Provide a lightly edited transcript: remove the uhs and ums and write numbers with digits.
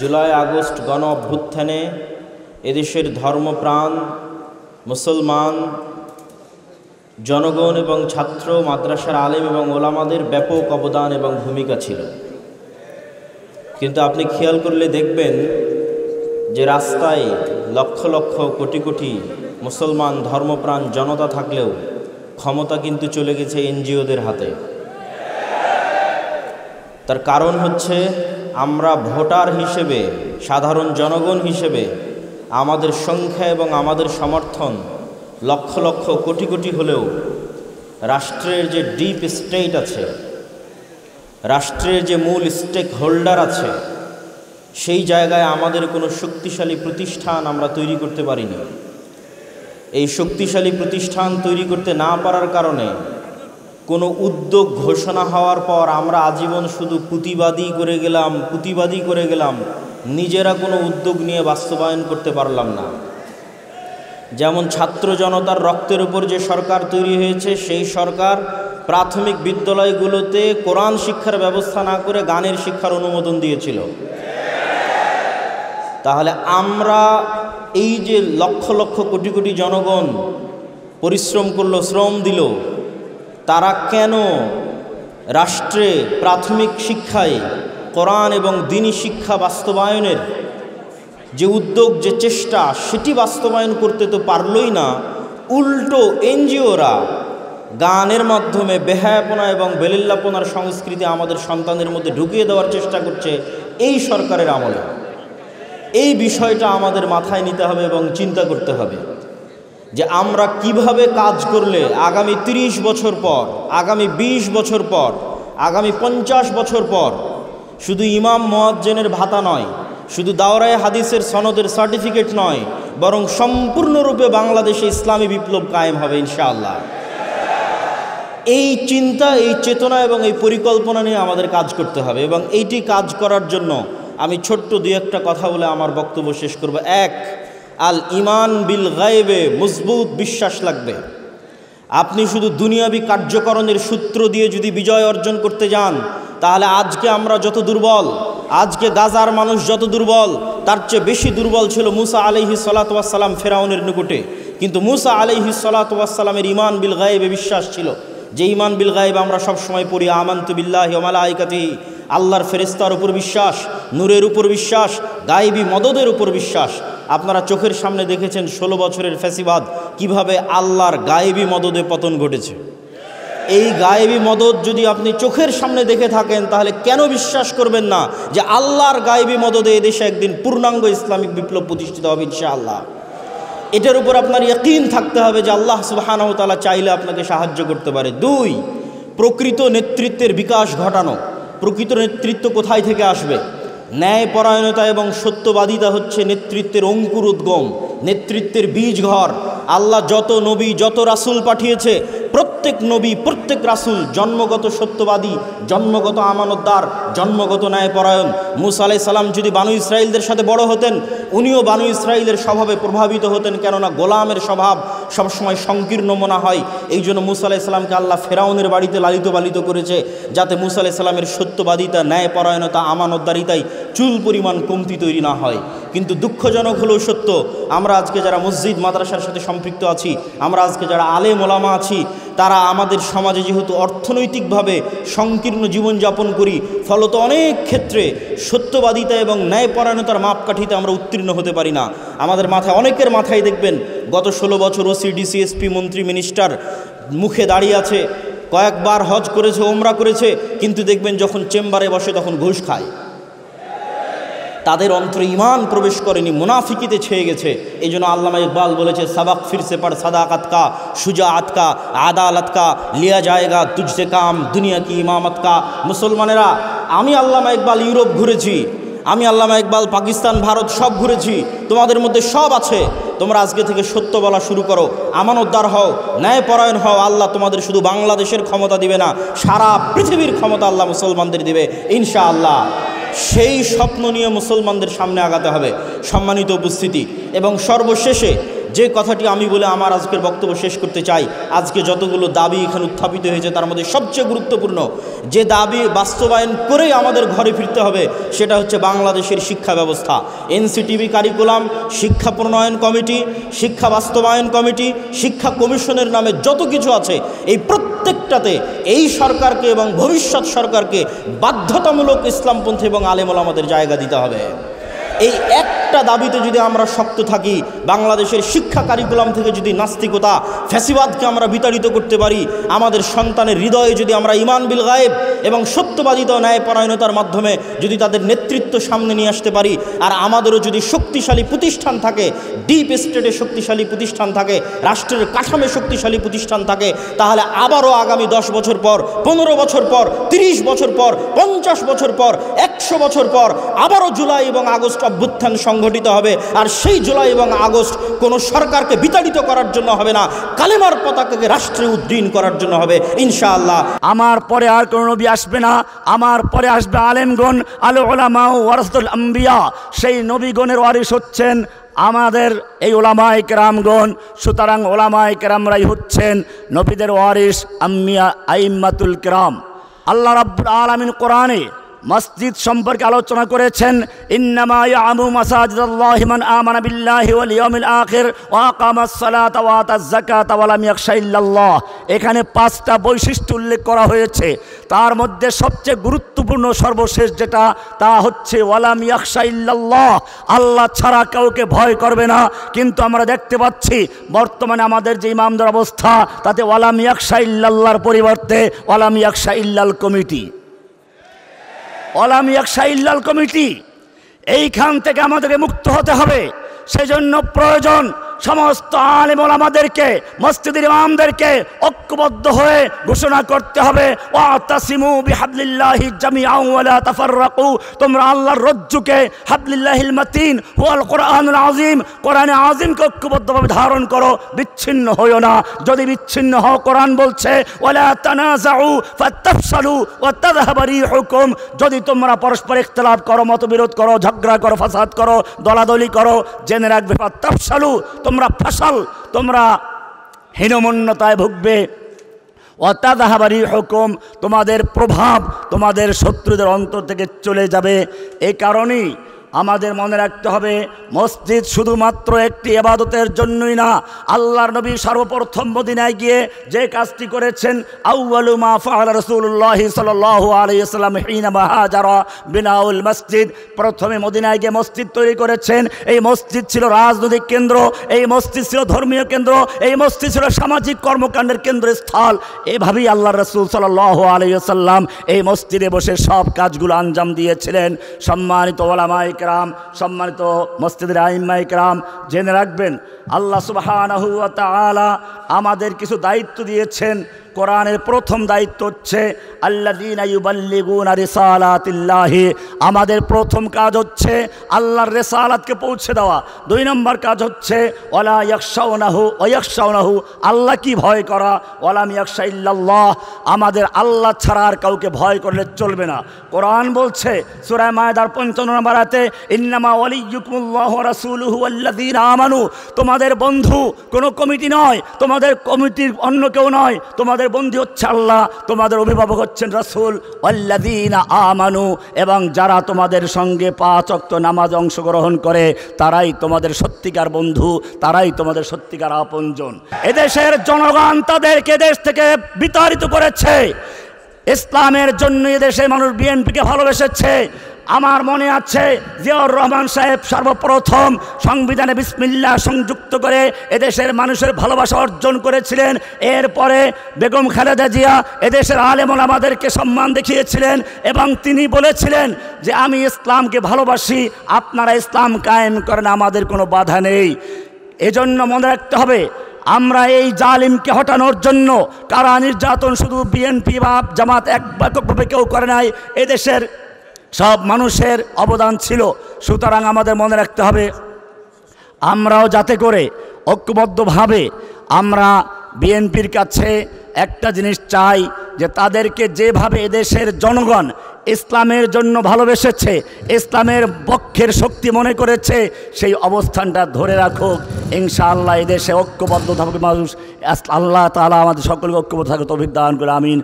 July August গণ অভ্যুত্থানে এদেশের ধর্মপ্রাণ মুসলমান জনগণ এবং ছাত্র মাদ্রাসার আলেম এবং ওলামাদের ব্যাপক অবদান এবং ভূমিকা ছিল। কিন্তু আপনি খেয়াল করলে দেখবেন যে রাস্তায় লক্ষ লক্ষ কোটি কোটি মুসলমান ধর্মপ্রাণ জনতা থাকলেও ক্ষমতা কিন্তু চলে গেছে এনজিওদের হাতে। তার কারণ হচ্ছে আমরা ভোটার হিসেবে, সাধারণ জনগণ হিসেবে আমাদের সংখ্যা এবং আমাদের সমর্থন লক্ষ লক্ষ কোটি কোটি হলেও রাষ্ট্রের যে ডিপ স্টেট আছে, রাষ্ট্রের যে মূল স্টেক হোল্ডার আছে, সেই জায়গায় আমাদের কোনো শক্তিশালী প্রতিষ্ঠান আমরা তৈরি করতে পারিনি। এই শক্তিশালী প্রতিষ্ঠান তৈরি করতে না পারার কারণে কোনো উদ্যোগ ঘোষণা হওয়ার পর আমরা আজীবন শুধু পুঁতিবাদী করে গেলাম, নিজেরা কোনো উদ্যোগ নিয়ে বাস্তবায়ন করতে পারলাম না। যেমন ছাত্র জনতার রক্তের উপর যে সরকার তৈরি হয়েছে, সেই সরকার প্রাথমিক বিদ্যালয়গুলোতে কোরআন শিক্ষার ব্যবস্থা না করে গানের শিক্ষার অনুমোদন দিয়েছিল। তাহলে আমরা এই যে লক্ষ লক্ষ কোটি কোটি জনগণ পরিশ্রম করলো, শ্রম দিল, তারা কেন রাষ্ট্রে প্রাথমিক শিক্ষায় কোরআন এবং দ্বীনি শিক্ষা বাস্তবায়নের যে উদ্যোগ, যে চেষ্টা, সেটি বাস্তবায়ন করতে তো পারলই না, উল্টো এনজিওরা গানের মাধ্যমে বেহায়াপনা এবং বেলিল্লাপনার সংস্কৃতি আমাদের সন্তানের মধ্যে ঢুকিয়ে দেওয়ার চেষ্টা করছে এই সরকারের আমলে। এই বিষয়টা আমাদের মাথায় নিতে হবে এবং চিন্তা করতে হবে যে আমরা কিভাবে কাজ করলে আগামী 30 বছর পর, আগামী 20 বছর পর, আগামী 50 বছর পর শুধু ইমাম মুয়াজ্জিনের ভাতা নয়, শুধু দাওরায়ে হাদিসের সনদের সার্টিফিকেট নয়, বরং সম্পূর্ণরূপে বাংলাদেশে ইসলামী বিপ্লব কায়েম হবে ইনশাআল্লাহ। এই চিন্তা, এই চেতনা এবং এই পরিকল্পনা নিয়ে আমাদের কাজ করতে হবে। এবং এইটি কাজ করার জন্য আমি ছোট্ট দুই একটা কথা বলে আমার বক্তব্য শেষ করব। এক, আল ইমান বিল গায়বে, মজবুত বিশ্বাস লাগবে। আপনি শুধু দুনিয়াবি কার্যকরণের সূত্র দিয়ে যদি বিজয় অর্জন করতে যান, তাহলে আজকে আমরা যত দুর্বল, আজকে গাজার মানুষ যত দুর্বল, তার চেয়ে বেশি দুর্বল ছিল মুসা আলাইহিস সালাতু ওয়াস সালাম ফেরাউনের নিকটে। কিন্তু মুসা আলাইহিস সালাতু ওয়াস সালামের ইমান বিল গায়বে বিশ্বাস ছিল। যে ইমান বিল গায়ব আমরা সবসময় পড়ি, আমানতু বিল্লাহি ওয়া মালাইকাতিহি, আল্লাহর ফেরেশতার উপর বিশ্বাস, নূরের উপর বিশ্বাস, গায়েবী মদদের উপর বিশ্বাস। আপনারা চোখের সামনে দেখেছেন 16 বছরের ফ্যাসিবাদ কিভাবে আল্লাহর গায়েবী মদদে পতন ঘটেছে। এই গায়েবী মদদ যদি আপনি চোখের সামনে দেখে থাকেন, তাহলে কেন বিশ্বাস করবেন না যে আল্লাহর গায়েবী মদদে এদেশে একদিন পূর্ণাঙ্গ ইসলামিক বিপ্লব প্রতিষ্ঠিত হবে ইনশাআল্লাহ। এটার উপর আপনার ইয়াকিন থাকতে হবে যে আল্লাহ সুবহানাহু ওয়া তাআলা চাইলে আপনাকে সাহায্য করতে পারে। 2, প্রকৃত নেতৃত্বের বিকাশ ঘটানো। প্রকৃত নেতৃত্ব কোথায় থেকে আসবে? ন্যায়পরায়ণতা এবং সত্যবাদিতা হচ্ছে নেতৃত্বের অঙ্কুর উদ্গম, নেতৃত্বের বীজ ঘর। আল্লাহ যত নবী, যত রাসূল পাঠিয়েছে, প্রত্যেক নবী, প্রত্যেক রাসূল জন্মগত সত্যবাদী, জন্মগত আমানতদার, জন্মগত ন্যায়পরায়ণ। মুসা আলাইহিস সালাম যদি বানু ইসরাইলদের সাথে বড় হতেন, উনিও বানু ইসরাইলের স্বভাবে প্রভাবিত হতেন, কেননা গোলামের স্বভাব সবসময় সংকীর্ণ মনে হয়। এই জন্য মুসা আলাইহিস সালামকে আল্লাহ ফেরাউনের বাড়িতে লালিত পালিত করেছে, যাতে মুসা আলাইহিস সালামের সত্যবাদিতা, ন্যায়পরায়ণতা, আমানতদারিতায় চুল পরিমাণ কমতি তৈরি না হয়। কিন্তু দুঃখজনক হলেও সত্য, আমরা আজকে যারা মসজিদ মাদ্রাসার সাথে সম্পৃক্ত আছি, আমরা আজকে যারা আলেম ওলামা আছি, তারা আমাদের সমাজে যেহেতু অর্থনৈতিকভাবে সংকীর্ণ জীবনযাপন করি, ফলত অনেক ক্ষেত্রে সত্যবাদিতা এবং ন্যায়পরায়ণতার মাপকাঠিতে আমরা উত্তীর্ণ হতে পারি না। আমাদের মাথায়, অনেকের মাথায় দেখবেন গত 16 বছর ওসি, ডিসি, এসপি, মন্ত্রী, মিনিস্টার মুখে দাঁড়িয়ে আছে, কয়েকবার হজ করেছে, ওমরা করেছে, কিন্তু দেখবেন যখন চেম্বারে বসে তখন ঘুষ খায়। তাদের অন্তরে ইমান প্রবেশ করেনি, মুনাফিকিতে ছেয়ে গেছে। এই জন্য আল্লামা ইকবাল বলেছে, সাবাক ফিরসে পড় সাদাকাত কা, শুজাআত কা, আদালত কা, লিয়া জায়েগা তুঝসে কাম, দুনিয়া কি ইমামত কা। মুসলমানেরা, আমি আল্লামা ইকবাল ইউরোপ ঘুরেছি, আমি আল্লামা ইকবাল পাকিস্তান, ভারত সব ঘুরেছি, তোমাদের মধ্যে সব আছে। তোমরা আজকে থেকে সত্য বলা শুরু করো, আমানতদার হও, ন্যায়পরায়ণ হও। আল্লাহ তোমাদের শুধু বাংলাদেশের ক্ষমতা দিবে না, সারা পৃথিবীর ক্ষমতা আল্লাহ মুসলমানদের দিবে ইনশাআল্লাহ। সেই স্বপ্ন নিয়ে মুসলমানদের সামনে আগাতে হবে। সম্মানিত উপস্থিতি, এবং সর্বশেষে যে কথাটি আমি বলে আমার আজকের বক্তব্য শেষ করতে চাই, আজকে যতগুলো দাবি এখানে উত্থাপিত হয়েছে তার মধ্যে সবচেয়ে গুরুত্বপূর্ণ যে দাবি বাস্তবায়ন করেই আমাদের ঘরে ফিরতে হবে সেটা হচ্ছে বাংলাদেশের শিক্ষা ব্যবস্থা। এনসিটিভি কারিকুলাম, শিক্ষা প্রণয়ন কমিটি, শিক্ষা বাস্তবায়ন কমিটি, শিক্ষা কমিশনের নামে যত কিছু আছে, এই প্রত্যেকটাতে এই সরকারকে এবং ভবিষ্যৎ সরকারকে বাধ্যতামূলক ইসলামপন্থী এবং আলেম ওলামাদের জায়গা দিতে হবে। এই একটা দাবিতে যদি আমরা শক্ত থাকি, বাংলাদেশের শিক্ষা কারিকুলাম থেকে যদি নাস্তিকতা ফ্যাসিবাদকে আমরা বিতাড়িত করতে পারি, আমাদের সন্তানের হৃদয়ে যদি আমরা ঈমান বিল গায়েব এবং সত্যবাদিতা ও ন্যায়পরায়ণতার মাধ্যমে যদি তাদের নেতৃত্ব সামনে নিয়ে আসতে পারি, আর আমাদেরও যদি শক্তিশালী প্রতিষ্ঠান থাকে, ডিপ স্টেটে শক্তিশালী প্রতিষ্ঠান থাকে, রাষ্ট্রের কাঠামে শক্তিশালী প্রতিষ্ঠান থাকে, তাহলে আবারও আগামী 10 বছর পর, 15 বছর পর, 30 বছর পর, 50 বছর পর, 100 বছর পর আবারও জুলাই এবং আগস্ট অভ্যুত্থান সংঘটিত হবে। আর সেই জুলাই এবং আগস্ট কোনো সরকারকে বিতাড়িত করার জন্য হবে না, কালেমার পতাকাকে রাষ্ট্রে উড্ডীন করার জন্য হবে ইনশাআল্লাহ। আমার পরে আর কোনো নবী আসবে না, আমার পরে আসবে আলেমগণ, আল উলামা ওয়ারাসাতুল আম্বিয়া। সেই নবীগণের ওয়ারিস হচ্ছেন আমাদের এই ওলামায়ে কেরামগণ। সুতরাং ওলামায়ে কেরামরাই হচ্ছেন নবীদের ওয়ারিস, আম্মিয়া আইম্মাতুল কেরাম। আল্লাহ রাব্বুল আলামিন কোরআনে মসজিদ সম্পর্কে আলোচনা করেছেন, ইন্নামা ইয়ামু মাসাজিদাল্লাহি মান আমানা বিল্লাহি ওয়াল ইয়াউমিল আখির ওয়া আকামাস সালাতা ওয়া আতাজ যাকাতা ওয়া লাম ইয়াখশা ইল্লাল্লাহ। এখানে 5টা বৈশিষ্ট্য উল্লেখ করা হয়েছে, তার মধ্যে সবচেয়ে গুরুত্বপূর্ণ সর্বশেষ যেটা, তা হচ্ছে ওয়া লাম ইয়াখশা ইল্লাল্লাহ, আল্লাহ ছাড়া কাউকে ভয় করবে না। কিন্তু আমরা দেখতে পাচ্ছি বর্তমানে আমাদের যে ইমামদের অবস্থা, তাতে ওয়া লাম ইয়াখশা ইল্লাল্লাহর পরিবর্তে ওয়া লাম ইয়াখশা ইল্লাল কমিটি, ওয়ালাম ইয়াখশা ইল্লাল কমিটি। এইখান থেকে আমাদেরকে মুক্ত হতে হবে। সেজন্য প্রয়োজন সমস্ত আলেম ওলামাদেরকে, মসজিদের ইমামদেরকে ঐক্যবদ্ধ হয়ে ঘোষণা করতে হবে, ওয়াতাসিমু বিহাবলিল্লাহি জামিআন ওয়া লা তাফাররাকু, তোমরা আল্লাহর রজ্জুকে, হাবলিল্লাহিল মাতিন ওয়াল কোরআনুল আযীম, কোরআনে আযীমকে ঐক্যবদ্ধভাবে ধারণ করো, বিচ্ছিন্ন হইও না। যদি বিচ্ছিন্ন হও, কোরআন বলছে ওয়ালা তানাযাউ ফাতাফশালু ওয়া তাযহাবা রিহুকুম, যদি তোমরা পরস্পর ইখতিলাফ করো, মতবিরোধ করো, ঝগড়া করো, ফাসাদ করো, দলাদলি করো, জেনে রাখবে ফাতাফশালু, তোমরা ফাসাল, তোমরা হীনমন্যতায় ভুগবে, ওয়াতাযহাবা রিহুকুম, তোমাদের প্রভাব তোমাদের শত্রুদের অন্তর থেকে চলে যাবে। এই কারণেই আমাদের মনে রাখতে হবে, মসজিদ শুধুমাত্র একটি ইবাদতের জন্যই না। আল্লাহর নবী সর্বপ্রথম মদিনায় গিয়ে যে কাজটি করেছেন, আউয়ালু মা ফাআলা রাসূলুল্লাহ সাল্লাল্লাহু আলাইহি ওয়াসাল্লাম হিনা বাহাজারা বিনাউল মসজিদ, প্রথমে মদিনায় গিয়ে মসজিদ তৈরি করেছেন। এই মসজিদ ছিল রাজনৈতিক কেন্দ্র, এই মসজিদ ছিল ধর্মীয় কেন্দ্র, এই মসজিদ ছিল সামাজিক কর্মকাণ্ডের কেন্দ্রস্থল। এভাবেই আল্লাহর রাসূল সাল্লাল্লাহু আলাইহি ওয়াসাল্লাম এই মসজিদে বসে সব কাজগুলো আঞ্জাম দিয়েছিলেন। সম্মানিত ওলামায়ে কেরাম, সম্মানিত মসজিদের আইম্মায়ে কেরাম, জেনে রাখবেন আল্লাহ সুবহানাহু ওয়া তাআলা আমাদের কিছু দায়িত্ব দিয়েছেন। কোরআনের প্রথম দায়িত্ব হচ্ছে আল্লাযীনা ইউবাল্লিগুনা রিসালাতিল্লাহি, আমাদের প্রথম কাজ হচ্ছে আল্লাহর রিসালাতকে পৌঁছে দেওয়া। 2 নম্বর কাজ হচ্ছে ওয়ালা ইয়াখশাউনাহু ওয়া ইয়াখশাউনাহু, আল্লাহকে ভয় করা। ওয়ালাম ইয়াখশা ইল্লাল্লাহ, আমাদের আল্লাহ ছাড়া আর কাউকে ভয় করলে চলবে না। কোরআন বলছে সূরা মায়েদার 55 নম্বর আয়াতে, ইন্নামা ওয়ালিয়্যুকুমুল্লাহু ওয়া রাসূলুহু ওয়াল্লাযীনা আমানু, তোমাদের বন্ধু কোনো কমিটি নয়, তোমাদের কমিটির অন্য কেউ নয়, তোমাদের বন্ধু হচ্ছে আল্লাহ, তোমাদের অভিভাবক হচ্ছেন রাসূল, ওয়াল্লাযীনা আমানু, এবং যারা তোমাদের সঙ্গে 5 ওয়াক্ত নামাজে অংশগ্রহণ করে তারাই তোমাদের সত্যিকার বন্ধু, তারাই তোমাদের সত্যিকার আপনজন। এদেশের জনগণ তাদেরকে দেশ থেকে বিতাড়িত করেছে। ইসলামের জন্য এদেশের মানুষ বিএনপিকে ভালোবেসেছে। আমার মনে আছে জিয়াউর রহমান সাহেব সর্বপ্রথম সংবিধানে বিসমিল্লাহ সংযুক্ত করে এদেশের মানুষের ভালোবাসা অর্জন করেছিলেন। এরপরে বেগম খালেদা জিয়া এদেশের আলেম ওলামাদেরকে সম্মান দেখিয়েছিলেন এবং তিনি বলেছিলেন যে আমি ইসলামকে ভালোবাসি, আপনারা ইসলাম কায়েম করেন, আমাদের কোনো বাধা নেই। এজন্য মনে রাখতে হবে, আমরা এই জালিমকে হটানোর জন্য কারা নির্যাতন শুধু বিএনপি বা জামাত একভাবে কেউ করে নাই, এদেশের সব মানুষের অবদান ছিল। সুতরাং আমাদের মনে রাখতে হবে, আমরাও যাতে করে ঐক্যবদ্ধভাবে আমরা বিএনপির কাছে একটা জিনিস চাই যে তাদেরকে যেভাবে এদেশের জনগণ ইসলামের জন্য ভালোবেসেছে, ইসলামের পক্ষের শক্তি মনে করেছে, সেই অবস্থানটা ধরে রাখুক। ইনশাআল্লাহ এদেশে ঐক্যবদ্ধ থাকবে মানুষ। আল্লাহ তাআলা আমাদের সকলকে ঐক্যবদ্ধ থাকতে তৌফিক দান করে, আমিন।